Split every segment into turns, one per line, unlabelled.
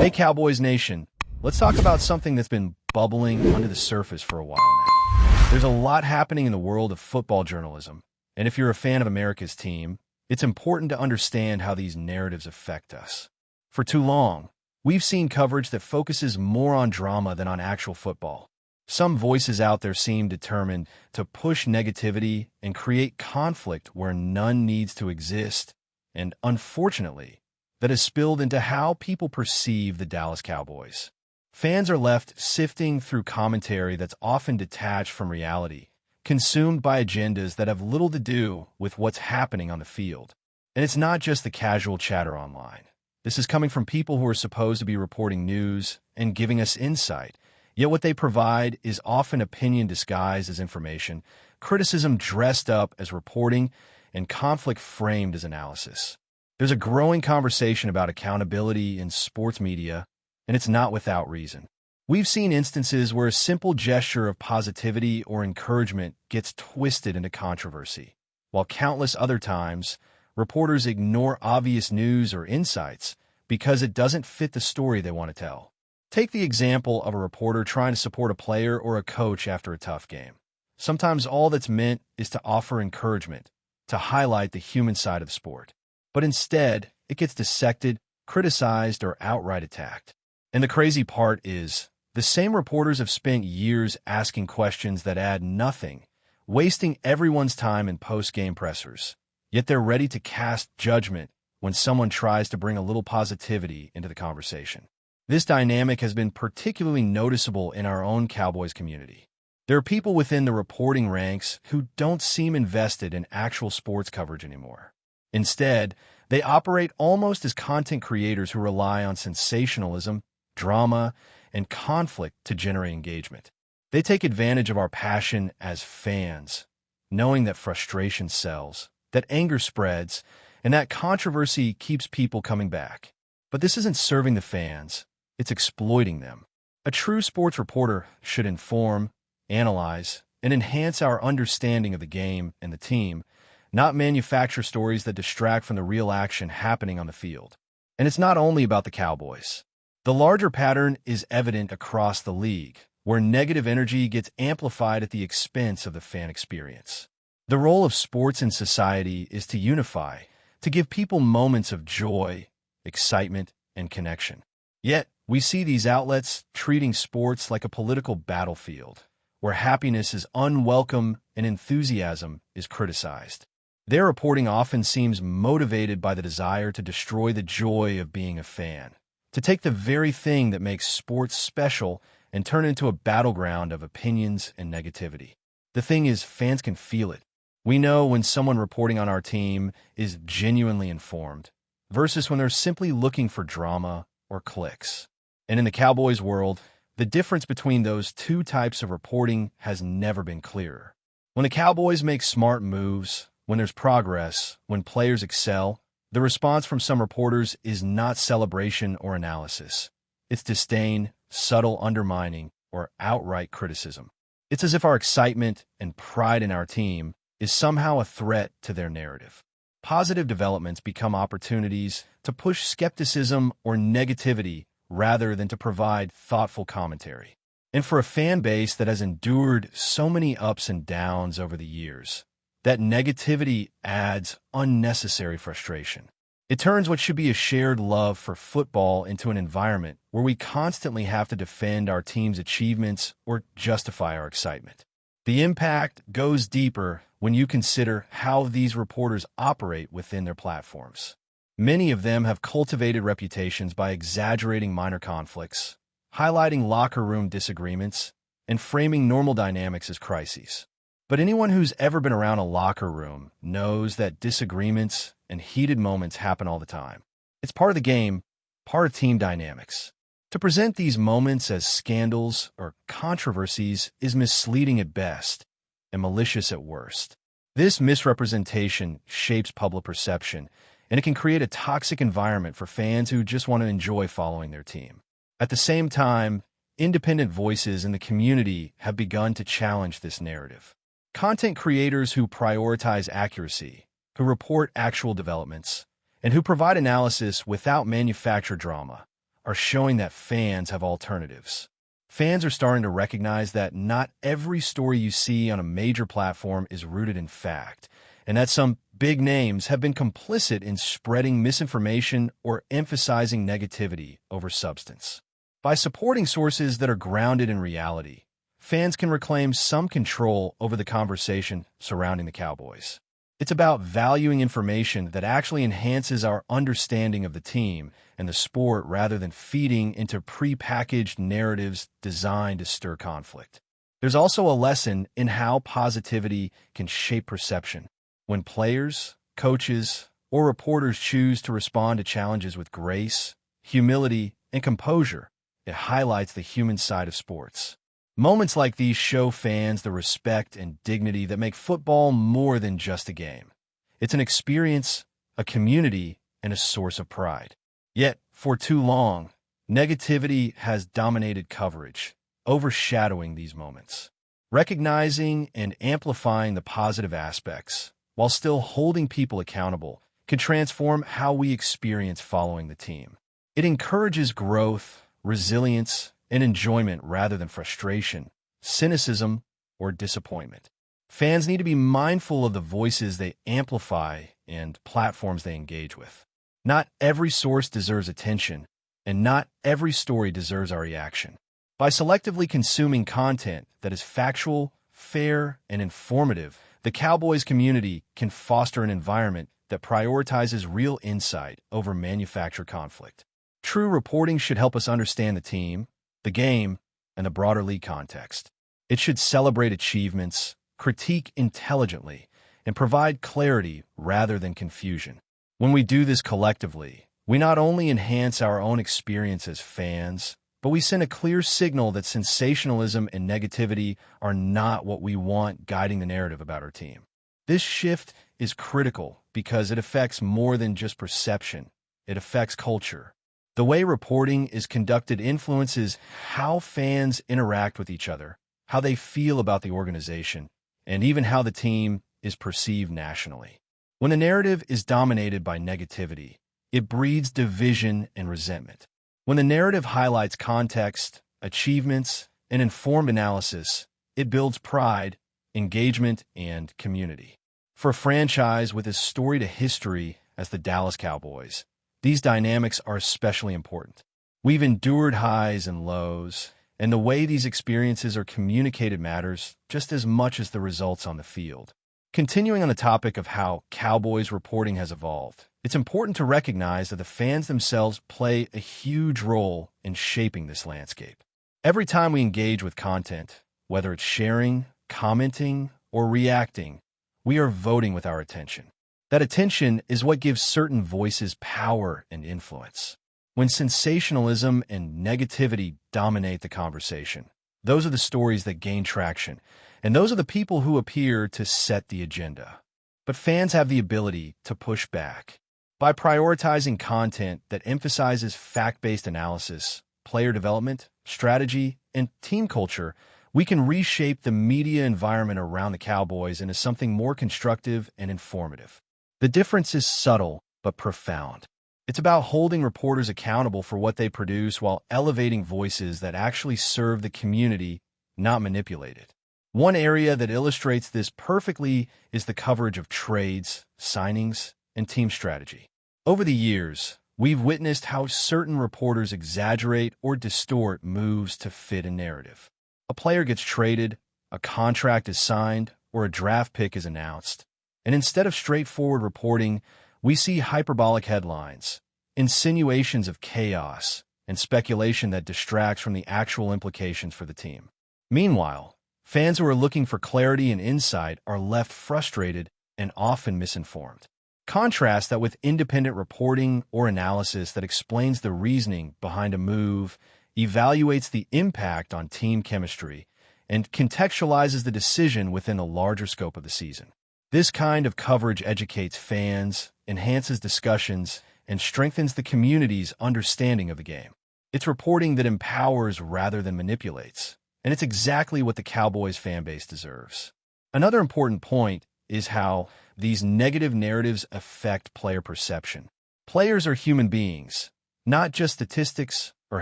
Hey Cowboys Nation, let's talk about something that's been bubbling under the surface for a while now. There's a lot happening in the world of football journalism, and if you're a fan of America's team, it's important to understand how these narratives affect us. For too long, we've seen coverage that focuses more on drama than on actual football. Some voices out there seem determined to push negativity and create conflict where none needs to exist, and unfortunately, that has spilled into how people perceive the Dallas Cowboys. Fans are left sifting through commentary that's often detached from reality, consumed by agendas that have little to do with what's happening on the field. And it's not just the casual chatter online. This is coming from people who are supposed to be reporting news and giving us insight, yet what they provide is often opinion disguised as information, criticism dressed up as reporting, and conflict framed as analysis. There's a growing conversation about accountability in sports media, and it's not without reason. We've seen instances where a simple gesture of positivity or encouragement gets twisted into controversy, while countless other times, reporters ignore obvious news or insights because it doesn't fit the story they want to tell. Take the example of a reporter trying to support a player or a coach after a tough game. Sometimes all that's meant is to offer encouragement, to highlight the human side of the sport. But instead, it gets dissected, criticized, or outright attacked. And the crazy part is, the same reporters have spent years asking questions that add nothing, wasting everyone's time in post-game pressers. Yet they're ready to cast judgment when someone tries to bring a little positivity into the conversation. This dynamic has been particularly noticeable in our own Cowboys community. There are people within the reporting ranks who don't seem invested in actual sports coverage anymore. Instead, they operate almost as content creators who rely on sensationalism, drama, and conflict to generate engagement. They take advantage of our passion as fans, knowing that frustration sells, that anger spreads, and that controversy keeps people coming back. But this isn't serving the fans, it's exploiting them. A true sports reporter should inform, analyze, and enhance our understanding of the game and the team, not manufacture stories that distract from the real action happening on the field. And it's not only about the Cowboys. The larger pattern is evident across the league, where negative energy gets amplified at the expense of the fan experience. The role of sports in society is to unify, to give people moments of joy, excitement, and connection. Yet, we see these outlets treating sports like a political battlefield, where happiness is unwelcome and enthusiasm is criticized. Their reporting often seems motivated by the desire to destroy the joy of being a fan, to take the very thing that makes sports special and turn it into a battleground of opinions and negativity. The thing is, fans can feel it. We know when someone reporting on our team is genuinely informed, versus when they're simply looking for drama or clicks. And in the Cowboys world, the difference between those two types of reporting has never been clearer. When the Cowboys make smart moves, when there's progress, when players excel, the response from some reporters is not celebration or analysis. It's disdain, subtle undermining, or outright criticism. It's as if our excitement and pride in our team is somehow a threat to their narrative. Positive developments become opportunities to push skepticism or negativity rather than to provide thoughtful commentary. And for a fan base that has endured so many ups and downs over the years, that negativity adds unnecessary frustration. It turns what should be a shared love for football into an environment where we constantly have to defend our team's achievements or justify our excitement. The impact goes deeper when you consider how these reporters operate within their platforms. Many of them have cultivated reputations by exaggerating minor conflicts, highlighting locker room disagreements, and framing normal dynamics as crises. But anyone who's ever been around a locker room knows that disagreements and heated moments happen all the time. It's part of the game, part of team dynamics. To present these moments as scandals or controversies is misleading at best and malicious at worst. This misrepresentation shapes public perception, and it can create a toxic environment for fans who just want to enjoy following their team. At the same time, independent voices in the community have begun to challenge this narrative. Content creators who prioritize accuracy, who report actual developments, and who provide analysis without manufactured drama, are showing that fans have alternatives. Fans are starting to recognize that not every story you see on a major platform is rooted in fact, and that some big names have been complicit in spreading misinformation or emphasizing negativity over substance. By supporting sources that are grounded in reality, fans can reclaim some control over the conversation surrounding the Cowboys. It's about valuing information that actually enhances our understanding of the team and the sport rather than feeding into prepackaged narratives designed to stir conflict. There's also a lesson in how positivity can shape perception. When players, coaches, or reporters choose to respond to challenges with grace, humility, and composure, it highlights the human side of sports. Moments like these show fans the respect and dignity that make football more than just a game. It's an experience, a community, and a source of pride. Yet, for too long, negativity has dominated coverage, overshadowing these moments. Recognizing and amplifying the positive aspects, while still holding people accountable, can transform how we experience following the team. It encourages growth, resilience, and enjoyment rather than frustration, cynicism, or disappointment. Fans need to be mindful of the voices they amplify and platforms they engage with. Not every source deserves attention, and not every story deserves our reaction. By selectively consuming content that is factual, fair, and informative, the Cowboys community can foster an environment that prioritizes real insight over manufactured conflict. True reporting should help us understand the team, the game, and the broader league context. It should celebrate achievements, critique intelligently, and provide clarity rather than confusion. When we do this collectively, we not only enhance our own experience as fans, but we send a clear signal that sensationalism and negativity are not what we want guiding the narrative about our team. This shift is critical because it affects more than just perception. It affects culture. The way reporting is conducted influences how fans interact with each other, how they feel about the organization, and even how the team is perceived nationally. When the narrative is dominated by negativity, it breeds division and resentment. When the narrative highlights context, achievements, and informed analysis, it builds pride, engagement, and community. For a franchise with as storied a history as the Dallas Cowboys, these dynamics are especially important. We've endured highs and lows, and the way these experiences are communicated matters just as much as the results on the field. Continuing on the topic of how Cowboys reporting has evolved, it's important to recognize that the fans themselves play a huge role in shaping this landscape. Every time we engage with content, whether it's sharing, commenting, or reacting, we are voting with our attention. That attention is what gives certain voices power and influence. When sensationalism and negativity dominate the conversation, those are the stories that gain traction, and those are the people who appear to set the agenda. But fans have the ability to push back. By prioritizing content that emphasizes fact-based analysis, player development, strategy, and team culture, we can reshape the media environment around the Cowboys into something more constructive and informative. The difference is subtle but profound. It's about holding reporters accountable for what they produce while elevating voices that actually serve the community, not manipulate it. One area that illustrates this perfectly is the coverage of trades, signings, and team strategy. Over the years, we've witnessed how certain reporters exaggerate or distort moves to fit a narrative. A player gets traded, a contract is signed, or a draft pick is announced. And instead of straightforward reporting, we see hyperbolic headlines, insinuations of chaos, and speculation that distracts from the actual implications for the team. Meanwhile, fans who are looking for clarity and insight are left frustrated and often misinformed. Contrast that with independent reporting or analysis that explains the reasoning behind a move, evaluates the impact on team chemistry, and contextualizes the decision within the larger scope of the season. This kind of coverage educates fans, enhances discussions, and strengthens the community's understanding of the game. It's reporting that empowers rather than manipulates, and it's exactly what the Cowboys fanbase deserves. Another important point is how these negative narratives affect player perception. Players are human beings, not just statistics or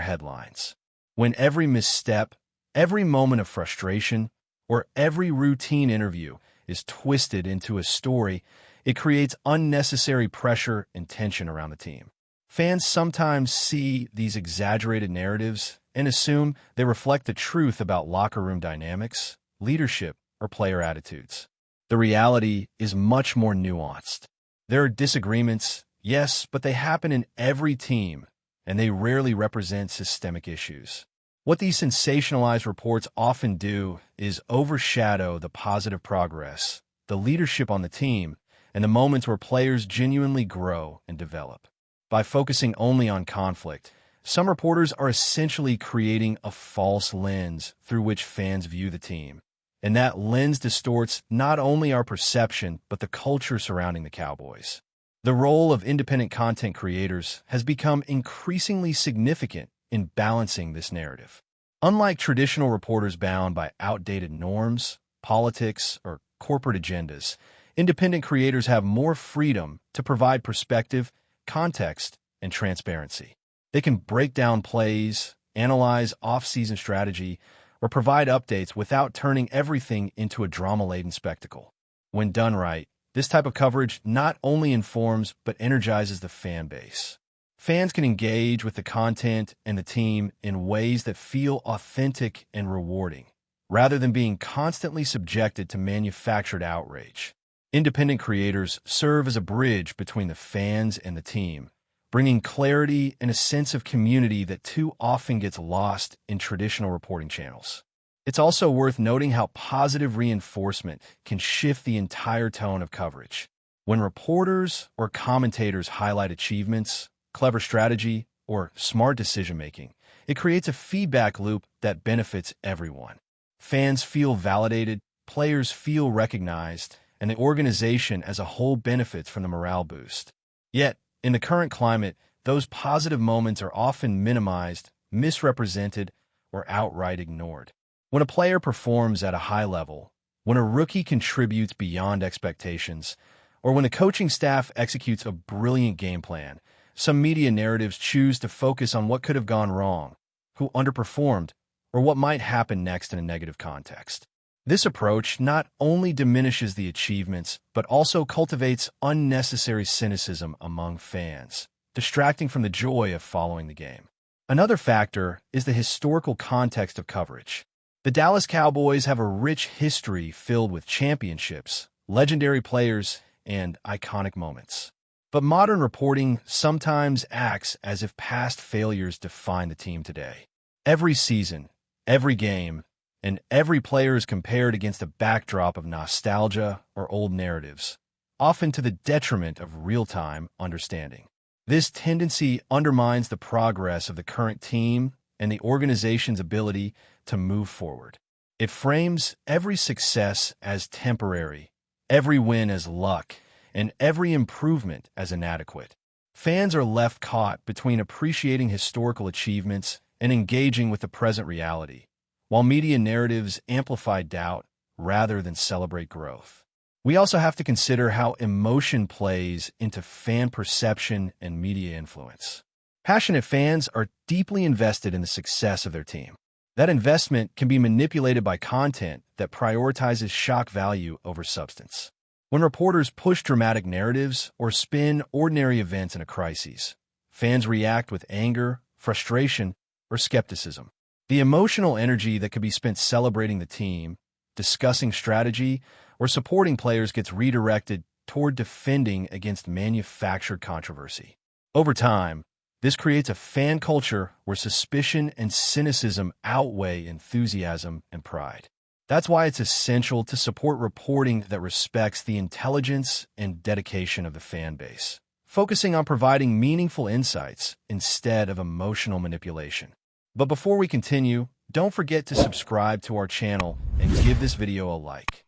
headlines. When every misstep, every moment of frustration, or every routine interview is twisted into a story, it creates unnecessary pressure and tension around the team. Fans sometimes see these exaggerated narratives and assume they reflect the truth about locker room dynamics, leadership, or player attitudes. The reality is much more nuanced. There are disagreements, yes, but they happen in every team, and they rarely represent systemic issues. What these sensationalized reports often do is overshadow the positive progress, the leadership on the team, and the moments where players genuinely grow and develop. By focusing only on conflict, some reporters are essentially creating a false lens through which fans view the team. And that lens distorts not only our perception, but the culture surrounding the Cowboys. The role of independent content creators has become increasingly significant in balancing this narrative. Unlike traditional reporters bound by outdated norms, politics, or corporate agendas, independent creators have more freedom to provide perspective, context, and transparency. They can break down plays, analyze off-season strategy, or provide updates without turning everything into a drama-laden spectacle. When done right, this type of coverage not only informs but energizes the fan base. Fans can engage with the content and the team in ways that feel authentic and rewarding, rather than being constantly subjected to manufactured outrage. Independent creators serve as a bridge between the fans and the team, bringing clarity and a sense of community that too often gets lost in traditional reporting channels. It's also worth noting how positive reinforcement can shift the entire tone of coverage. When reporters or commentators highlight achievements, clever strategy, or smart decision-making, it creates a feedback loop that benefits everyone. Fans feel validated, players feel recognized, and the organization as a whole benefits from the morale boost. Yet, in the current climate, those positive moments are often minimized, misrepresented, or outright ignored. When a player performs at a high level, when a rookie contributes beyond expectations, or when the coaching staff executes a brilliant game plan, some media narratives choose to focus on what could have gone wrong, who underperformed, or what might happen next in a negative context. This approach not only diminishes the achievements, but also cultivates unnecessary cynicism among fans, distracting from the joy of following the game. Another factor is the historical context of coverage. The Dallas Cowboys have a rich history filled with championships, legendary players, and iconic moments. But modern reporting sometimes acts as if past failures define the team today. Every season, every game, and every player is compared against a backdrop of nostalgia or old narratives, often to the detriment of real-time understanding. This tendency undermines the progress of the current team and the organization's ability to move forward. It frames every success as temporary, every win as luck, and every improvement as inadequate. Fans are left caught between appreciating historical achievements and engaging with the present reality, while media narratives amplify doubt rather than celebrate growth. We also have to consider how emotion plays into fan perception and media influence. Passionate fans are deeply invested in the success of their team. That investment can be manipulated by content that prioritizes shock value over substance. When reporters push dramatic narratives or spin ordinary events into crises, fans react with anger, frustration, or skepticism. The emotional energy that could be spent celebrating the team, discussing strategy, or supporting players gets redirected toward defending against manufactured controversy. Over time, this creates a fan culture where suspicion and cynicism outweigh enthusiasm and pride. That's why it's essential to support reporting that respects the intelligence and dedication of the fan base, focusing on providing meaningful insights instead of emotional manipulation. But before we continue, don't forget to subscribe to our channel and give this video a like.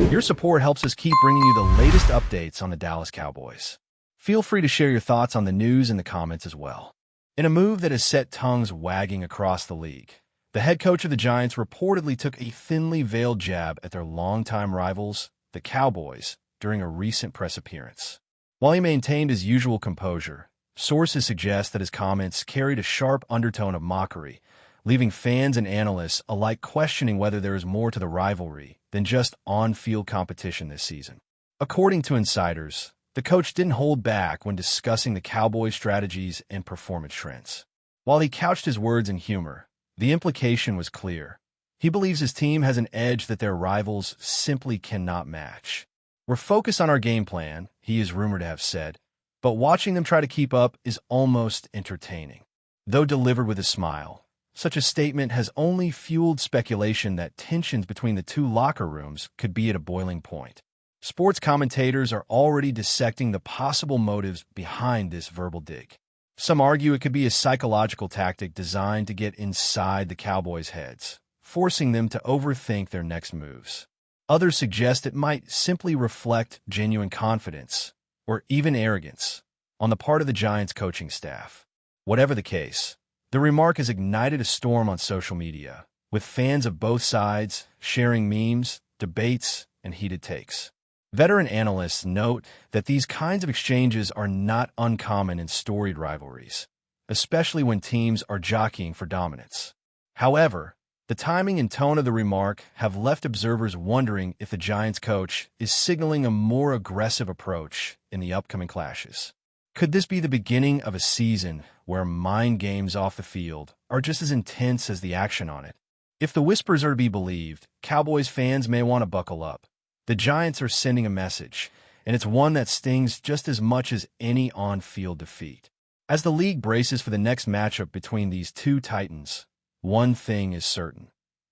Your support helps us keep bringing you the latest updates on the Dallas Cowboys. Feel free to share your thoughts on the news in the comments as well. In a move that has set tongues wagging across the league, the head coach of the Giants reportedly took a thinly veiled jab at their longtime rivals, the Cowboys, during a recent press appearance. While he maintained his usual composure, Sources suggest that his comments carried a sharp undertone of mockery, leaving fans and analysts alike questioning whether there is more to the rivalry than just on-field competition this season. According to insiders, the coach didn't hold back when discussing the Cowboys' strategies and performance trends. While he couched his words in humor, the implication was clear. He believes his team has an edge that their rivals simply cannot match. "We're focused on our game plan," he is rumored to have said, "but watching them try to keep up is almost entertaining." Though delivered with a smile, such a statement has only fueled speculation that tensions between the two locker rooms could be at a boiling point. Sports commentators are already dissecting the possible motives behind this verbal dig. Some argue it could be a psychological tactic designed to get inside the Cowboys' heads, forcing them to overthink their next moves. Others suggest it might simply reflect genuine confidence, or even arrogance, on the part of the Giants' coaching staff. Whatever the case, the remark has ignited a storm on social media, with fans of both sides sharing memes, debates, and heated takes. Veteran analysts note that these kinds of exchanges are not uncommon in storied rivalries, especially when teams are jockeying for dominance. However, the timing and tone of the remark have left observers wondering if the Giants coach is signaling a more aggressive approach in the upcoming clashes. Could this be the beginning of a season where mind games off the field are just as intense as the action on it? If the whispers are to be believed, Cowboys fans may want to buckle up. The Giants are sending a message, and it's one that stings just as much as any on-field defeat. As the league braces for the next matchup between these two titans, one thing is certain.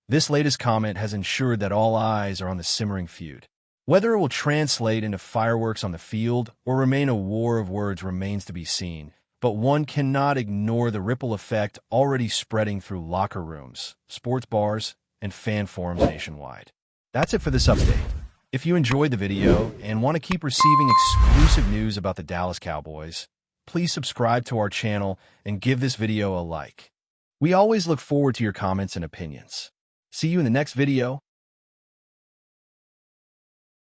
This latest comment has ensured that all eyes are on the simmering feud. Whether it will translate into fireworks on the field or remain a war of words remains to be seen, but one cannot ignore the ripple effect already spreading through locker rooms, sports bars, and fan forums nationwide. That's it for this update. If you enjoyed the video and want to keep receiving exclusive news about the Dallas Cowboys, please subscribe to our channel and give this video a like. We always look forward to your comments and opinions. See you in the next video.